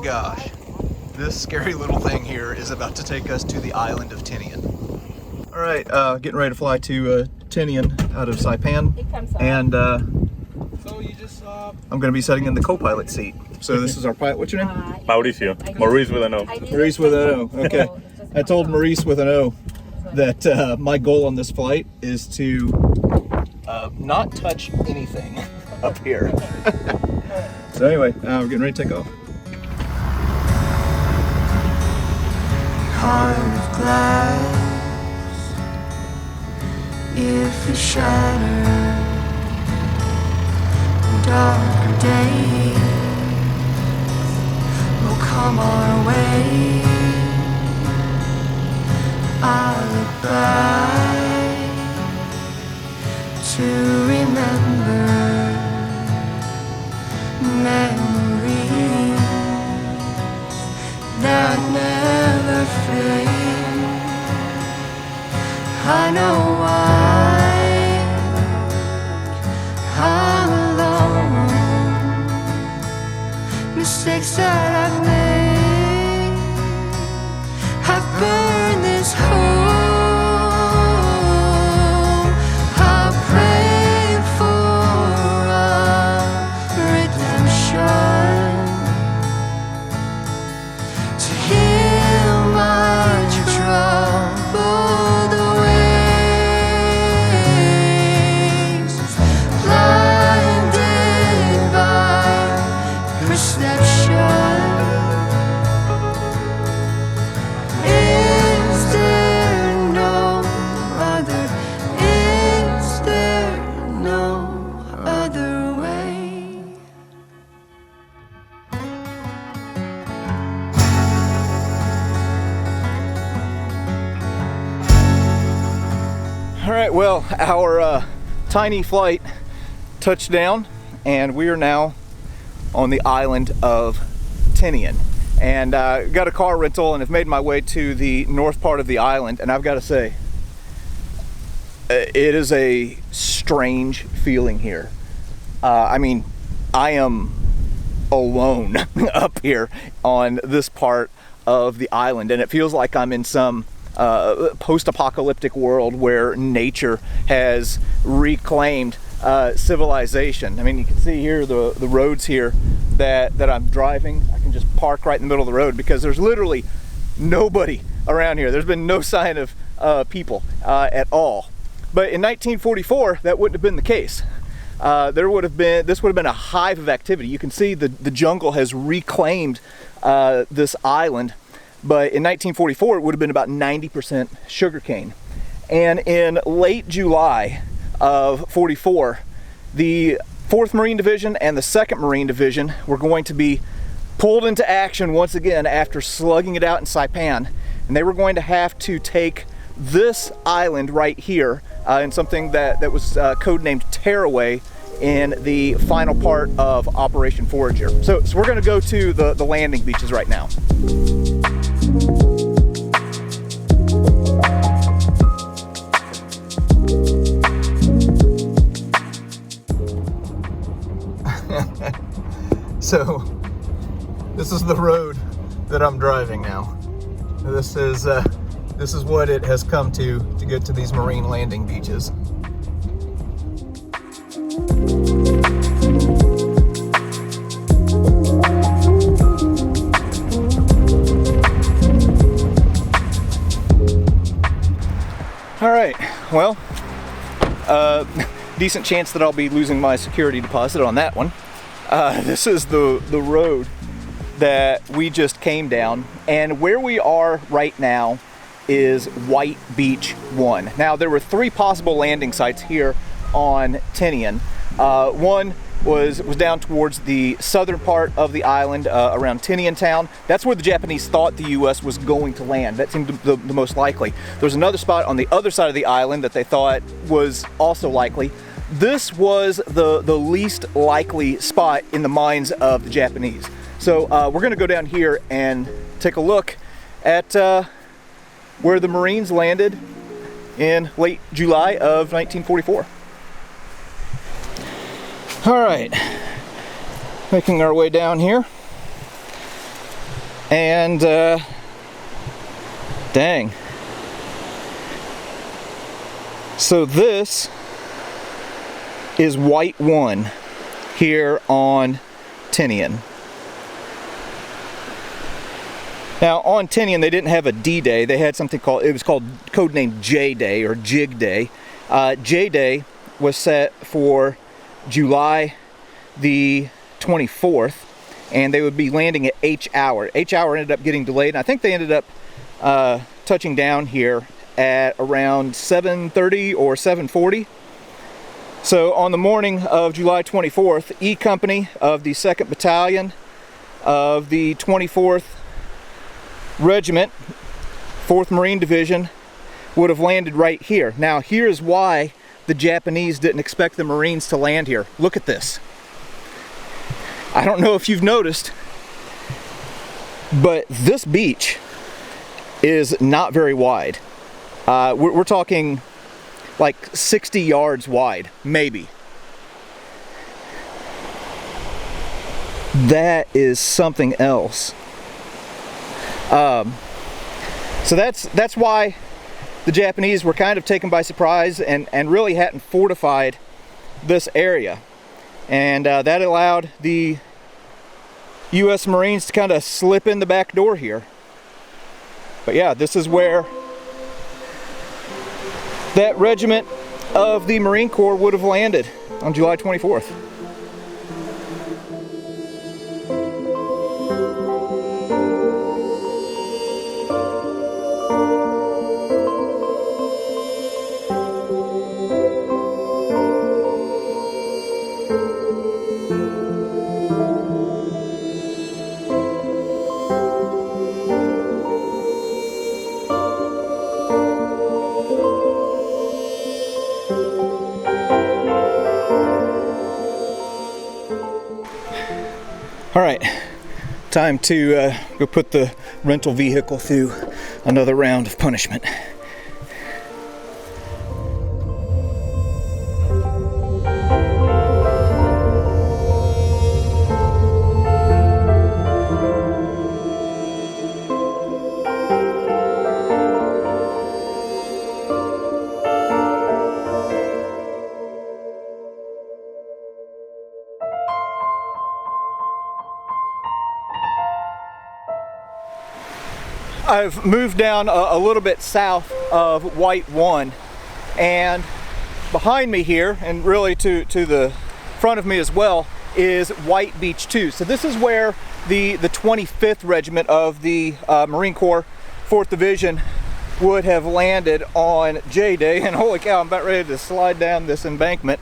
gosh. This scary little thing here is about to take us to the island of Tinian. All right, getting ready to fly to Tinian out of Saipan. And I'm going to be sitting in the co-pilot seat. So this is our pilot. What's your name? Mauricio. Maurice with an O. Maurice with an O. Okay. I told Maurice with an O that my goal on this flight is to not touch anything up here. So anyway, we're getting ready to take off. Heart of glass, if it shattered, darker days will come our way. I look back to remember memories that never fade. I know why I'm alone. Mistakes that I've made have burned this hole. I pray for a redemption to heal my troubled ways, blinded by perception. Is there no other? Is there no other way? All right, well, our tiny flight touched down and we are now on the island of Tinian. And got a car rental and have made my way to the north part of the island, and I've got to say, it is a strange feeling here. I mean, I am alone up here on this part of the island, and it feels like I'm in some post-apocalyptic world where nature has reclaimed civilization. I mean, you can see here the roads here that I'm driving. I can just park right in the middle of the road because there's literally nobody around here. There's been no sign of people at all. But in 1944, that wouldn't have been the case. This would have been a hive of activity. You can see the jungle has reclaimed this island. But in 1944, it would have been about 90% sugarcane. And in late July of 44, the 4th Marine Division and the 2nd Marine Division were going to be pulled into action once again after slugging it out in Saipan. And they were going to have to take this island right here in something that was codenamed Tearaway in the final part of Operation Forager. So we're going to go to the landing beaches right now. So this is the road that I'm driving now. This is what it has come to get to these marine landing beaches. All right, well, decent chance that I'll be losing my security deposit on that one. This is the road that we just came down, and where we are right now is White Beach 1. Now, there were 3 possible landing sites here on Tinian. One was down towards the southern part of the island, around Tinian town. That's where the Japanese thought the U.S. was going to land. That seemed the most likely. There was another spot on the other side of the island that they thought was also likely. This was the least likely spot in the minds of the Japanese. So we're going to go down here and take a look at where the Marines landed in late July of 1944. All right, making our way down here. And dang. So this is White 1 here on Tinian. Now on Tinian they didn't have a D-Day, they had something called, it was called codenamed J-Day or Jig Day. J-Day was set for July the 24th, and they would be landing at H-hour. H-hour ended up getting delayed, and I think they ended up touching down here at around 7:30 or 7:40. So on the morning of July 24th, E Company of the 2nd Battalion of the 24th Regiment, 4th Marine Division, would have landed right here. Now here's why the Japanese didn't expect the Marines to land here. Look at this. I don't know if you've noticed, but this beach is not very wide. We're talking like 60 yards wide, maybe. That is something else. So that's why the Japanese were kind of taken by surprise and really hadn't fortified this area. And that allowed the U.S. Marines to kind of slip in the back door here. But yeah, this is where that regiment of the Marine Corps would have landed on July 24th. All right, time to go put the rental vehicle through another round of punishment. I've moved down a little bit south of White 1, and behind me here, and really to the front of me as well, is White Beach 2. So this is where the 25th Regiment of the Marine Corps 4th Division would have landed on J-Day, and holy cow, I'm about ready to slide down this embankment.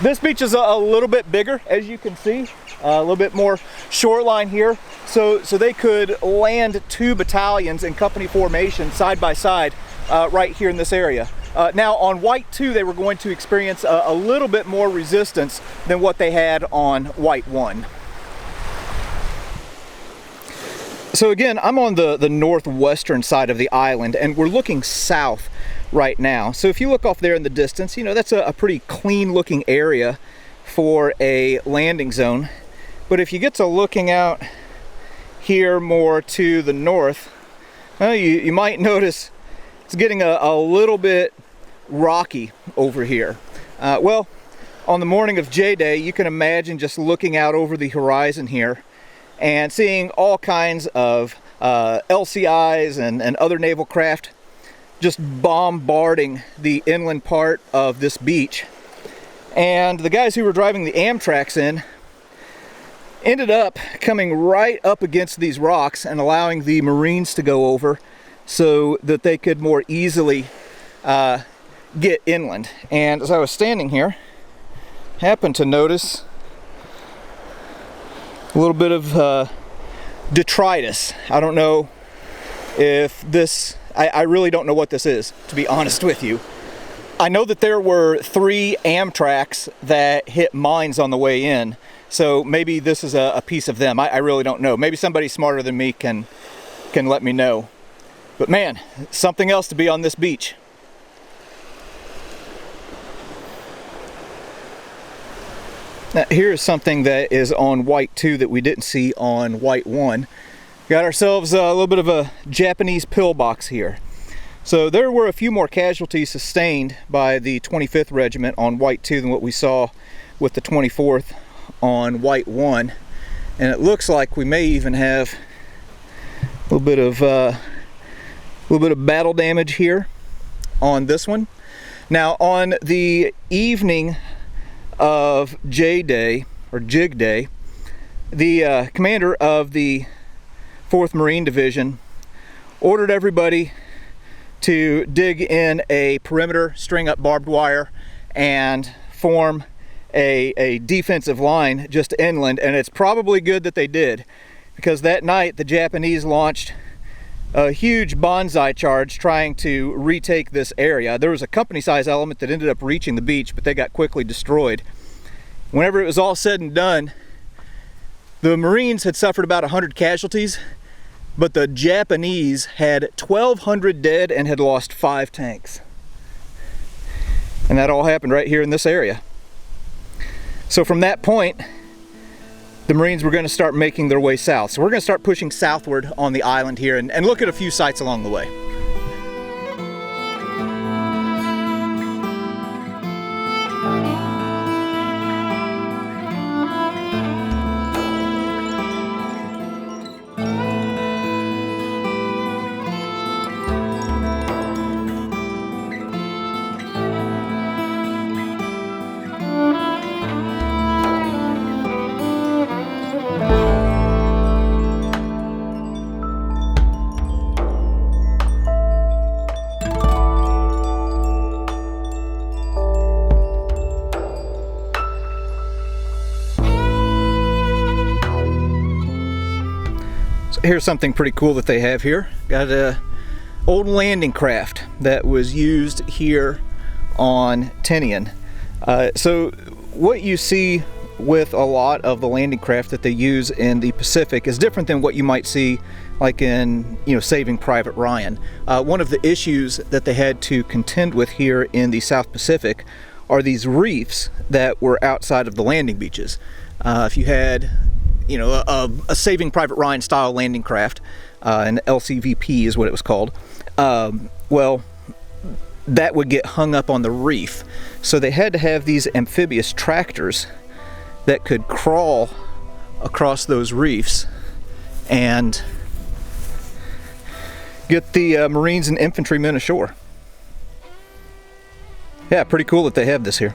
This beach is a little bit bigger, as you can see, a little bit more shoreline here. So they could land 2 battalions in company formation side by side right here in this area. Now on White 2 they were going to experience a little bit more resistance than what they had on White 1. So again, I'm on the northwestern side of the island, and we're looking south right now. So if you look off there in the distance, you know, that's a pretty clean looking area for a landing zone. But if you get to looking out here more to the north, well, you might notice it's getting a little bit rocky over here. Well, on the morning of J-Day, you can imagine just looking out over the horizon here and seeing all kinds of LCIs and other naval craft just bombarding the inland part of this beach. And the guys who were driving the Amtraks in ended up coming right up against these rocks and allowing the Marines to go over so that they could more easily get inland. And as I was standing here, happened to notice a little bit of detritus. I don't know if this, I really don't know what this is, to be honest with you. I know that there were 3 Amtraks that hit mines on the way in, so maybe this is a piece of them. I really don't know. Maybe somebody smarter than me can let me know. But man, something else to be on this beach. Now, here is something that is on WWII 2 that we didn't see on WWII 1. Got ourselves a little bit of a Japanese pillbox here. So there were a few more casualties sustained by the 25th Regiment on WWII 2 than what we saw with the 24th on WWII 1. And it looks like we may even have a little bit of battle damage here on this one. Now, on the evening of J Day, or Jig Day, the commander of the 4th Marine Division ordered everybody to dig in a perimeter, string up barbed wire, and form a defensive line just inland. And it's probably good that they did, because that night the Japanese launched a huge bonsai charge trying to retake this area. There was a company-size element that ended up reaching the beach, but they got quickly destroyed. Whenever it was all said and done, the Marines had suffered about 100 casualties, but the Japanese had 1,200 dead and had lost 5 tanks. And that all happened right here in this area. So from that point, the Marines were going to start making their way south. So we're going to start pushing southward on the island here and look at a few sites along the way. Here's something pretty cool that they have here. Got a old landing craft that was used here on Tinian. So what you see with a lot of the landing craft that they use in the Pacific is different than what you might see like in, Saving Private Ryan. One of the issues that they had to contend with here in the South Pacific are these reefs that were outside of the landing beaches. If you had a Saving Private Ryan style landing craft, an LCVP is what it was called, well, that would get hung up on the reef. So they had to have these amphibious tractors that could crawl across those reefs and get the Marines and infantrymen ashore. Yeah, pretty cool that they have this here.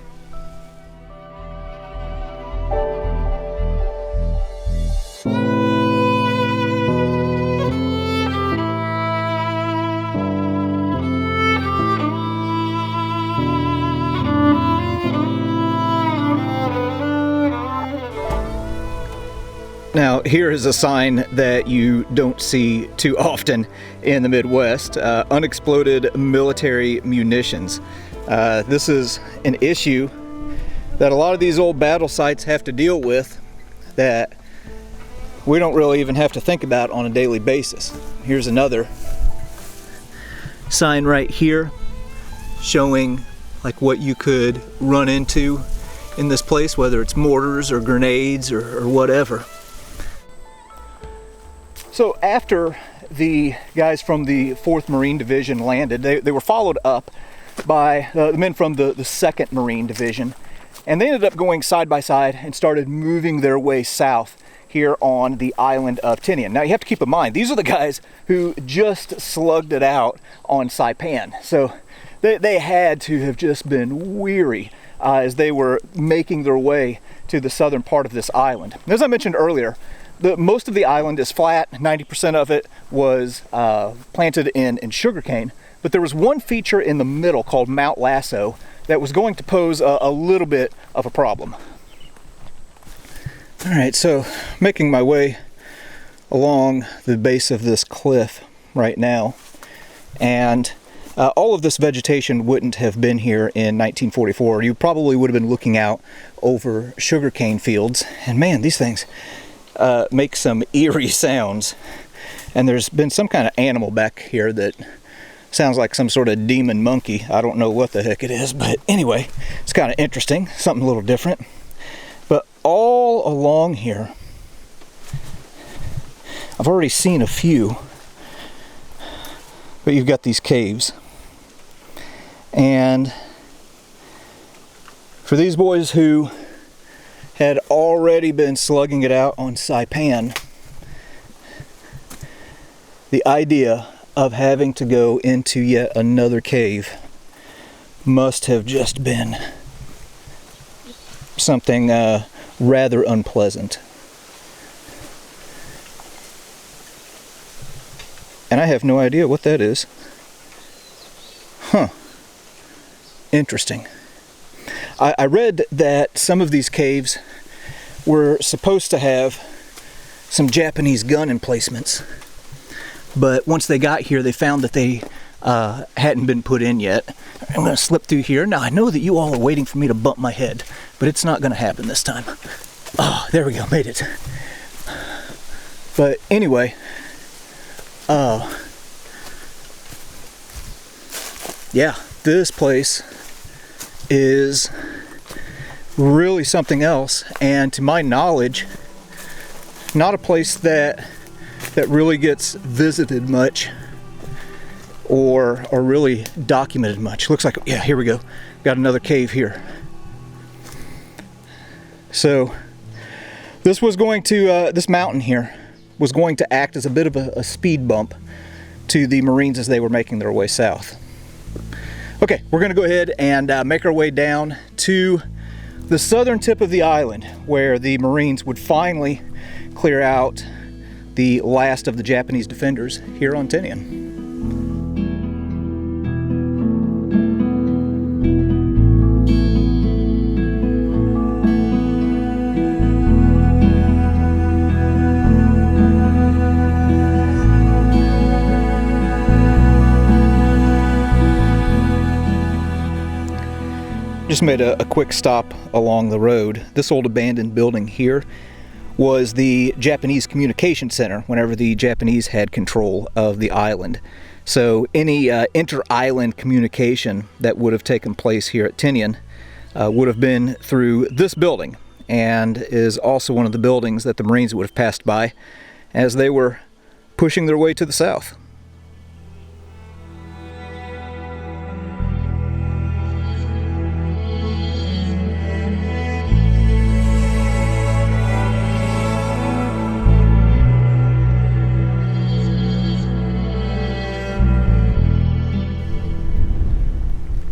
Now, here is a sign that you don't see too often in the Midwest, unexploded military munitions. This is an issue that a lot of these old battle sites have to deal with that we don't really even have to think about on a daily basis. Here's another sign right here showing like what you could run into in this place, whether it's mortars or grenades or whatever. So after the guys from the 4th Marine Division landed, they were followed up by the men from the 2nd Marine Division, and they ended up going side by side and started moving their way south here on the island of Tinian. Now you have to keep in mind, these are the guys who just slugged it out on Saipan. So they had to have just been weary as they were making their way to the southern part of this island. As I mentioned earlier, most of the island is flat. 90% of it was planted in sugarcane, but there was one feature in the middle called Mount Lasso that was going to pose a little bit of a problem. All right, so making my way along the base of this cliff right now, and all of this vegetation wouldn't have been here in 1944. You probably would have been looking out over sugarcane fields, and man, these things make some eerie sounds. And there's been some kind of animal back here that sounds like some sort of demon monkey. I don't know what the heck it is, but anyway, it's kind of interesting, something a little different. But all along here, I've already seen a few, but you've got these caves. And for these boys who had already been slugging it out on Saipan, the idea of having to go into yet another cave must have just been something rather unpleasant. And I have no idea what that is. Huh. Interesting. I read that some of these caves were supposed to have some Japanese gun emplacements, but once they got here, they found that they hadn't been put in yet. I'm going to slip through here. Now, I know that you all are waiting for me to bump my head, but it's not going to happen this time. Oh, there we go, made it. But anyway, yeah, this place is really something else, and to my knowledge, not a place that really gets visited much or really documented much. Looks like, yeah, here we go. Got another cave here. So this was going to, this mountain here was going to act as a bit of a speed bump to the Marines as they were making their way south. Okay, we're going to go ahead and make our way down to the southern tip of the island, where the Marines would finally clear out the last of the Japanese defenders here on Tinian. Just made a quick stop along the road. This old abandoned building here was the Japanese communication center whenever the Japanese had control of the island. So any inter-island communication that would have taken place here at Tinian would have been through this building, and is also one of the buildings that the Marines would have passed by as they were pushing their way to the south.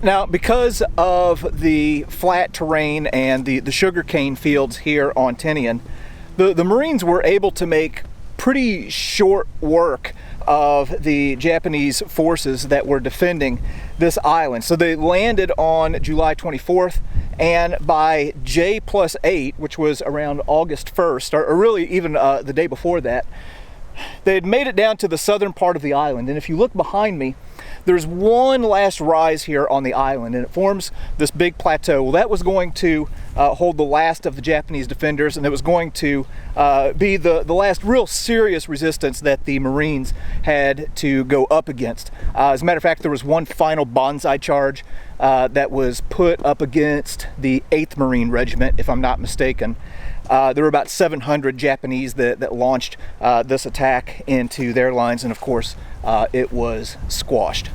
Now, because of the flat terrain and the sugarcane fields here on Tinian, the Marines were able to make pretty short work of the Japanese forces that were defending this island. So they landed on July 24th, and by J+8, which was around August 1st, or really even the day before that, they had made it down to the southern part of the island. And if you look behind me, there's one last rise here on the island, and it forms this big plateau. Well, that was going to hold the last of the Japanese defenders, and it was going to be the last real serious resistance that the Marines had to go up against. As a matter of fact, there was one final banzai charge that was put up against the 8th Marine Regiment, if I'm not mistaken. There were about 700 Japanese that launched this attack into their lines, and of course it was squashed.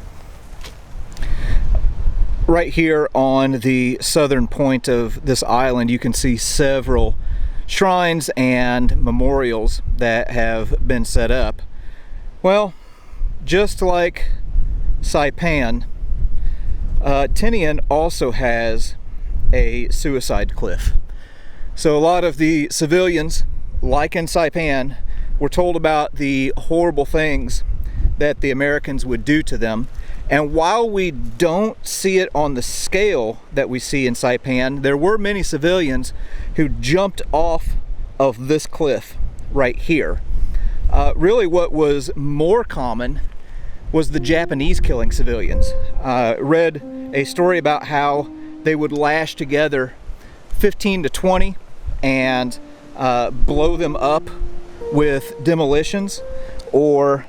Right here on the southern point of this island, you can see several shrines and memorials that have been set up. Well, just like Saipan, Tinian also has a suicide cliff. So a lot of the civilians, like in Saipan, were told about the horrible things that the Americans would do to them. And while we don't see it on the scale that we see in Saipan, there were many civilians who jumped off of this cliff right here. Really what was more common was the Japanese killing civilians. Read a story about how they would lash together 15 to 20 and blow them up with demolitions, or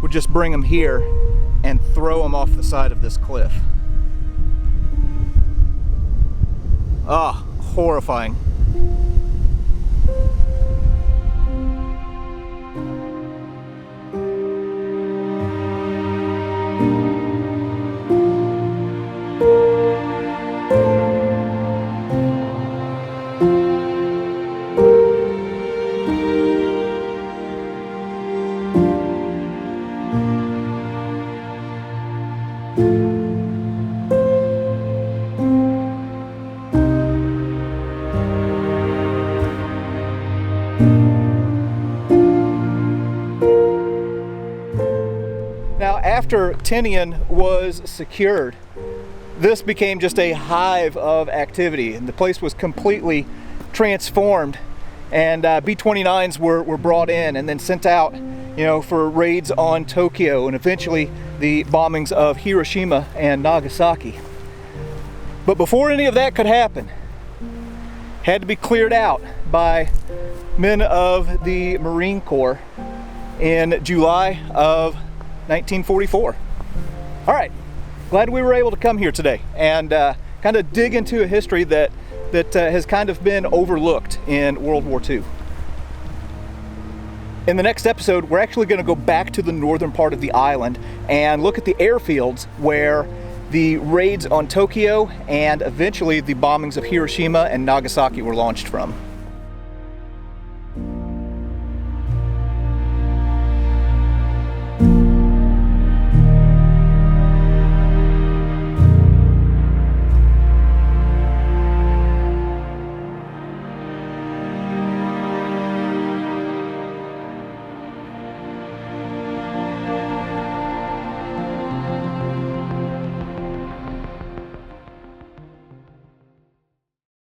would just bring them here and throw them off the side of this cliff. Ah, horrifying. Now, after Tinian was secured, this became just a hive of activity, and the place was completely transformed. And B-29s were brought in and then sent out, for raids on Tokyo and eventually the bombings of Hiroshima and Nagasaki. But before any of that could happen, had to be cleared out by men of the Marine Corps in July of 1944. All right, glad we were able to come here today and kind of dig into a history that has kind of been overlooked in World War II. In the next episode, we're actually going to go back to the northern part of the island and look at the airfields where the raids on Tokyo and eventually the bombings of Hiroshima and Nagasaki were launched from.